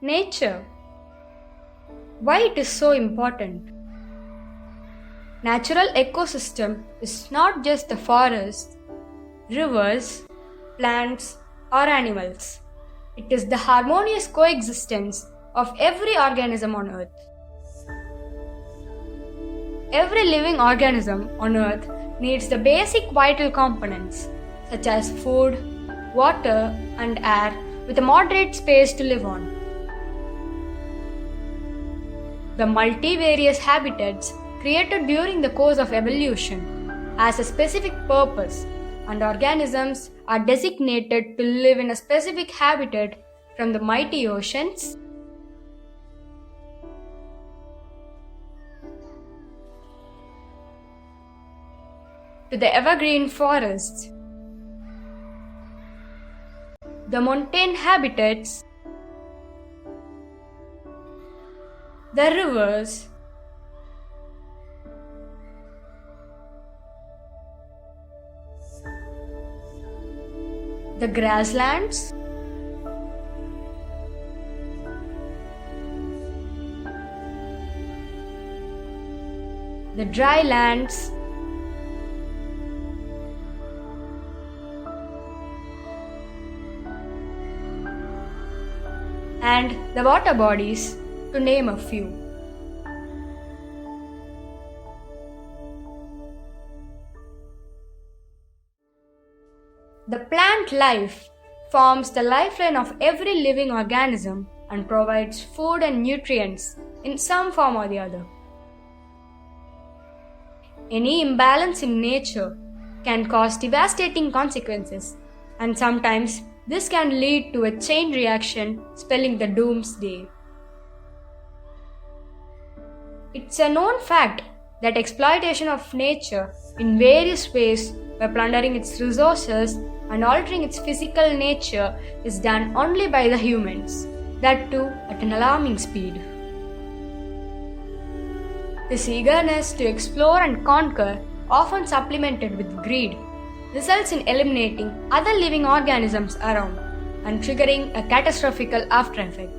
Nature. Why it is so important? Natural ecosystem is not just the forest, rivers, plants or animals. It is the harmonious coexistence of every organism on earth. Every living organism on earth needs the basic vital components such as food, water and air with a moderate space to live on. The multivarious habitats created during the course of evolution has a specific purpose, and organisms are designated to live in a specific habitat from the mighty oceans to the evergreen forests, the montane habitats, the rivers, the grasslands, the dry lands, and the water bodies, to name a few. The plant life forms the lifeline of every living organism and provides food and nutrients in some form or the other. Any imbalance in nature can cause devastating consequences, and sometimes this can lead to a chain reaction spelling the doomsday. It's a known fact that exploitation of nature in various ways by plundering its resources and altering its physical nature is done only by the humans, that too at an alarming speed. This eagerness to explore and conquer, often supplemented with greed, results in eliminating other living organisms around and triggering a catastrophic after effect.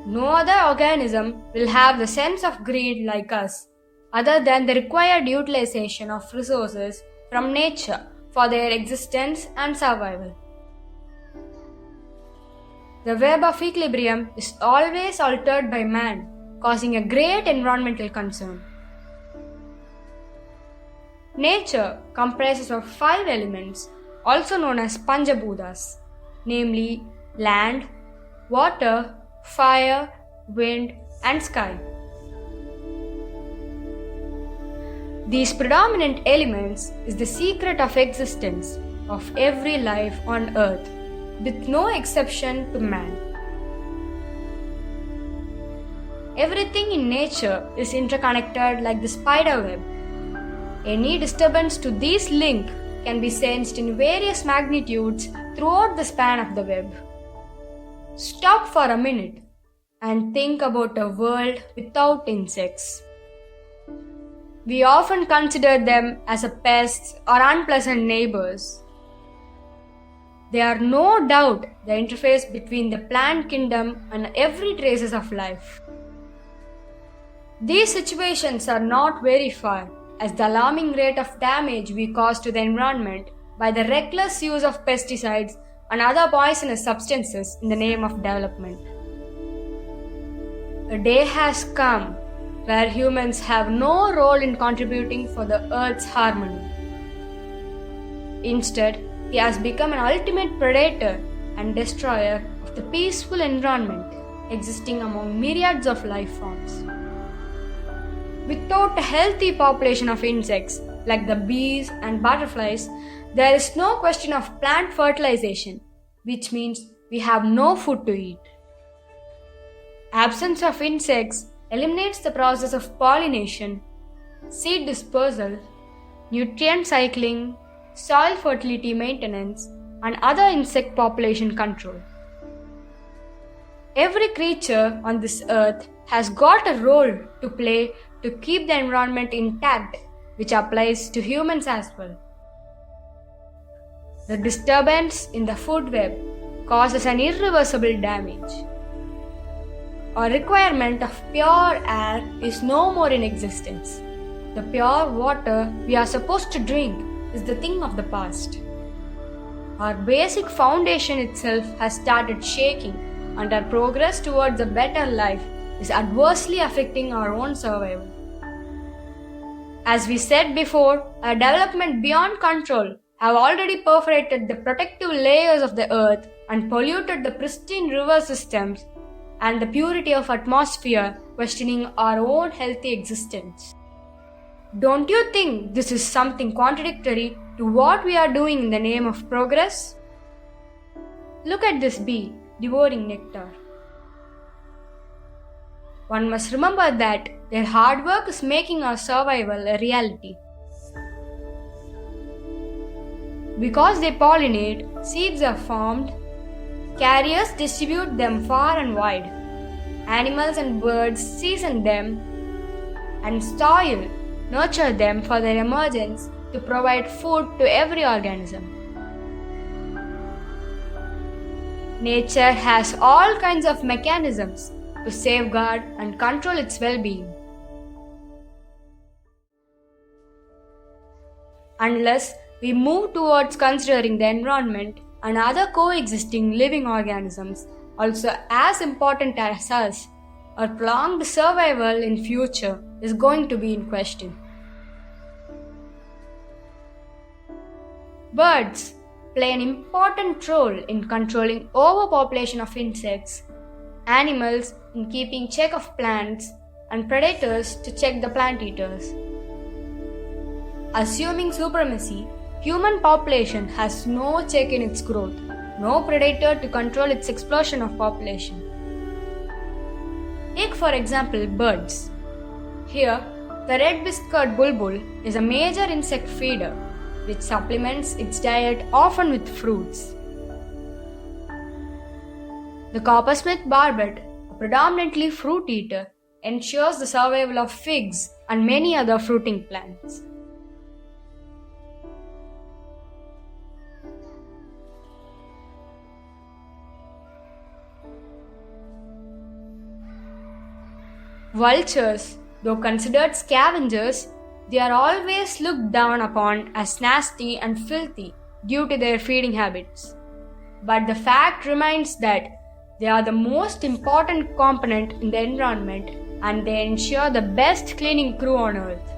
No other organism will have the sense of greed like us, other than the required utilization of resources from nature for their existence and survival. The web of equilibrium is always altered by man, causing a great environmental concern. Nature comprises of 5 elements, also known as Panchabhutas, namely land, water, fire, wind, and sky. These predominant elements is the secret of existence of every life on earth, with no exception to man. Everything in nature is interconnected like the spider web. Any disturbance to this link can be sensed in various magnitudes throughout the span of the web. Stop for a minute and think about a world without insects. We often consider them as a pests or unpleasant neighbors. They are no doubt the interface between the plant kingdom and every traces of life. These situations are not very far, as the alarming rate of damage we cause to the environment by the reckless use of pesticides and other poisonous substances in the name of development. A day has come where humans have no role in contributing for the earth's harmony. Instead, he has become an ultimate predator and destroyer of the peaceful environment existing among myriads of life forms. Without a healthy population of insects like the bees and butterflies, there is no question of plant fertilization, which means we have no food to eat. Absence of insects eliminates the process of pollination, seed dispersal, nutrient cycling, soil fertility maintenance, and other insect population control. Every creature on this earth has got a role to play to keep the environment intact, which applies to humans as well. The disturbance in the food web causes an irreversible damage. Our requirement of pure air is no more in existence. The pure water we are supposed to drink is the thing of the past. Our basic foundation itself has started shaking, and our progress towards a better life is adversely affecting our own survival. As we said before, our development beyond control have already perforated the protective layers of the earth and polluted the pristine river systems and the purity of atmosphere, questioning our own healthy existence. Don't you think this is something contradictory to what we are doing in the name of progress? Look at this bee devouring nectar. One must remember that their hard work is making our survival a reality. Because they pollinate, seeds are formed, carriers distribute them far and wide. Animals and birds season them, and soil nurture them for their emergence to provide food to every organism. Nature has all kinds of mechanisms to safeguard and control its well-being. Unless we move towards considering the environment and other coexisting living organisms also as important as us, our prolonged survival in future is going to be in question. Birds play an important role in controlling overpopulation of insects, animals in keeping check of plants, and predators to check the plant eaters. Assuming supremacy, human population has no check in its growth, no predator to control its explosion of population. Take for example birds. Here, the red-whiskered bulbul is a major insect feeder which supplements its diet often with fruits. The coppersmith barbet, a predominantly fruit eater, ensures the survival of figs and many other fruiting plants. Vultures, though considered scavengers, they are always looked down upon as nasty and filthy due to their feeding habits. But the fact remains that they are the most important component in the environment and they ensure the best cleaning crew on earth.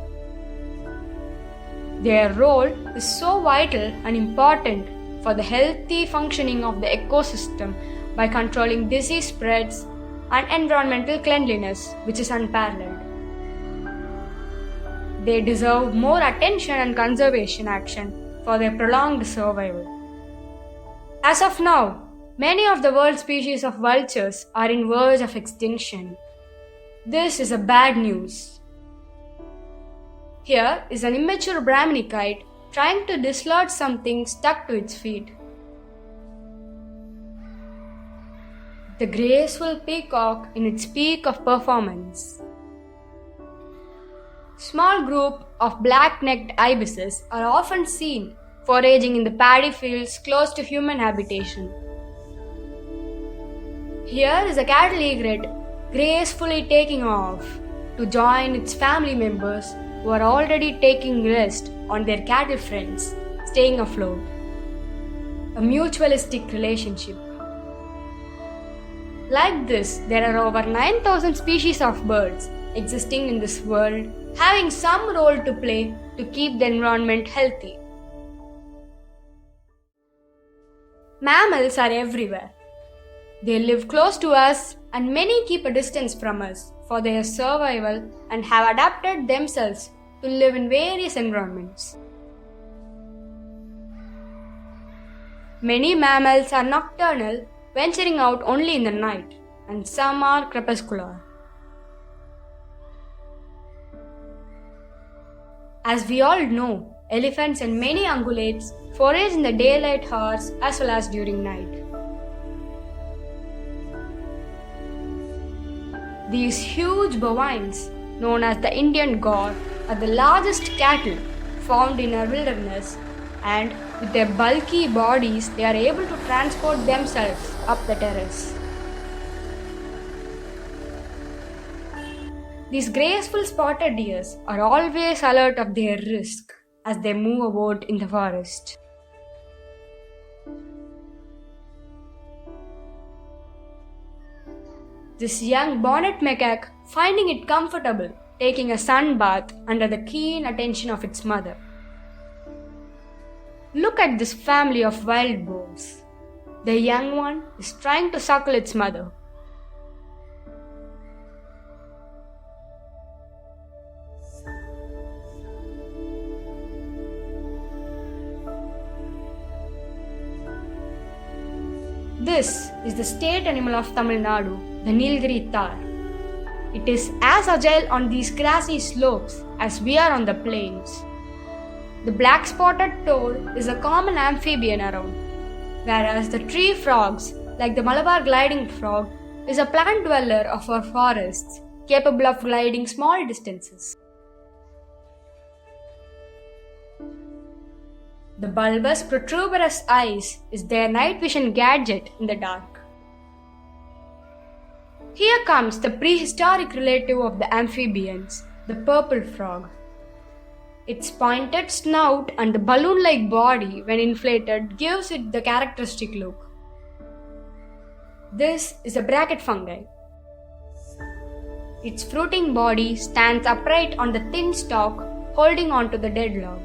Their role is so vital and important for the healthy functioning of the ecosystem by controlling disease spreads and environmental cleanliness, which is unparalleled. They deserve more attention and conservation action for their prolonged survival. As of now, many of the world species of vultures are in verge of extinction. This is a bad news. Here is an immature Brahmini kite trying to dislodge something stuck to its feet. The graceful peacock in its peak of performance. Small group of black-necked ibises are often seen foraging in the paddy fields close to human habitation. Here is a cattle egret gracefully taking off to join its family members who are already taking rest on their cattle friends, staying afloat. A mutualistic relationship. Like this, there are over 9,000 species of birds existing in this world, having some role to play to keep the environment healthy. Mammals are everywhere. They live close to us and many keep a distance from us for their survival and have adapted themselves to live in various environments. Many mammals are nocturnal, venturing out only in the night, and some are crepuscular. As we all know, elephants and many ungulates forage in the daylight hours as well as during night. These huge bovines, known as the Indian gaur, are the largest cattle found in our wilderness and with their bulky bodies, they are able to transport themselves up the terrace. These graceful spotted deers are always alert of their risk as they move about in the forest. This young bonnet macaque finding it comfortable taking a sun bath under the keen attention of its mother. Look at this family of wild boars. The young one is trying to suckle its mother. This is the state animal of Tamil Nadu, the Nilgiri Thar. It is as agile on these grassy slopes as we are on the plains. The black-spotted toad is a common amphibian around, whereas the tree frogs, like the Malabar gliding frog, is a plant dweller of our forests, capable of gliding small distances. The bulbous protuberous eyes is their night vision gadget in the dark. Here comes the prehistoric relative of the amphibians, the purple frog. Its pointed snout and the balloon-like body when inflated gives it the characteristic look. This is a bracket fungi. Its fruiting body stands upright on the thin stalk holding onto the dead log.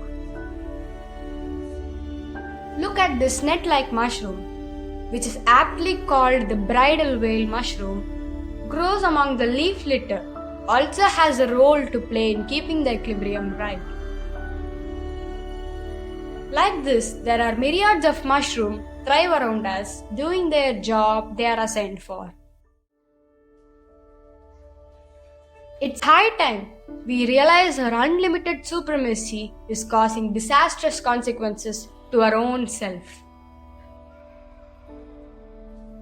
Look at this net-like mushroom, which is aptly called the bridal veil mushroom, grows among the leaf litter, also has a role to play in keeping the equilibrium right. Like this, there are myriads of mushrooms thrive around us, doing their job they are assigned for. It's high time we realize our unlimited supremacy is causing disastrous consequences to our own self.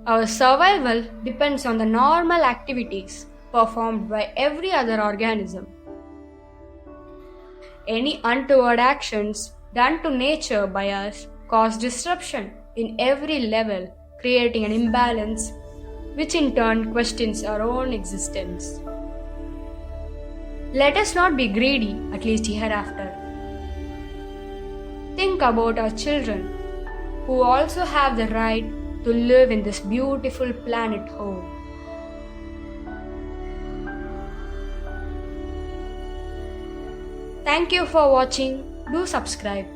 Our survival depends on the normal activities performed by every other organism. Any untoward actions done to nature by us cause disruption in every level, creating an imbalance which in turn questions our own existence. Let us not be greedy, at least hereafter. Think about our children, who also have the right to live in this beautiful planet home. Thank you for watching. Do subscribe.